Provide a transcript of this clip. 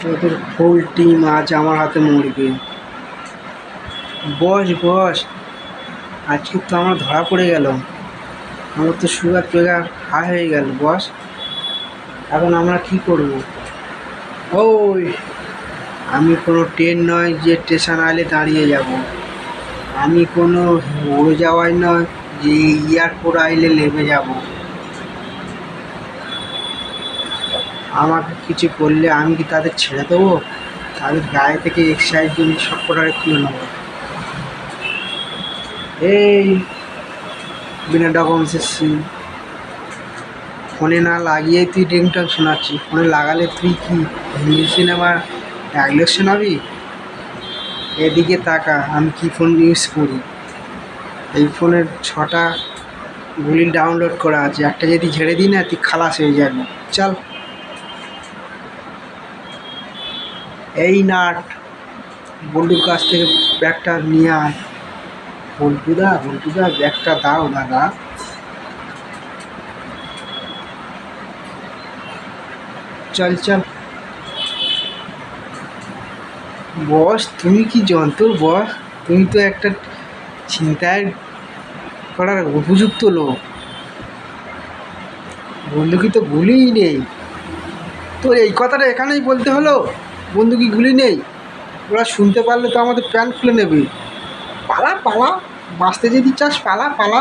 তোদের full team আজ আমার হাতে মরবে। বস বস, আজকে তো আমরা ধরা পড়ে গেল। আমার তো সুগার টুগার হাই হয়ে গেল বস। এখন আমরা কি করব? ওই, আমি কোনো ট্রেন নয় যে স্টেশন আইলে দাঁড়িয়ে যাব। আমি কোনো উড়ে যাওয়াই নয় যে এয়ারপোর্ট আইলে নেমে যাব। আমাকে কিছু করলে আমি কি তাদের ছেড়ে দেবো? তাদের গায়ে থেকে এক্সাইজ জিনিস সব কটারে খুলে নেবো। এই, বিনা ডকুমেন্টসের সিম ফোনে না লাগিয়েই তুই রিংটন শোনাচ্ছি। ফোনে লাগালে তুই কি হিন্দি সিনেমার ডায়লগ শোনাবি? এদিকে তাকা, আমি কি ফোন ইউজ করি। এই ফোনের 6টা গুলি ডাউনলোড করা আছে, একটা যদি ঝেড়ে দিই না তুই খালাস হয়ে যাবি। চল। এই নাট, বন্ধুর কাছ থেকে ব্যাগটা নিয়ে আয়। বল্টুদা বল্টুদা, ব্যাগটা দাও দাদা। চল চল। বস তুমি কি যন্ত্র বস, তুমি তো একটা ছিনতাই করার উপযুক্ত লোক। বন্দুকি তো গুলিই নেই। তো এই কথাটা এখানেই বলতে হলো, বন্দুকি গুলি নেই? ওরা শুনতে পারলে তো আমাদের প্যান্ট খুলে নেবে। পালা পালা, বাঁচতে যদি চাস পালা পালা।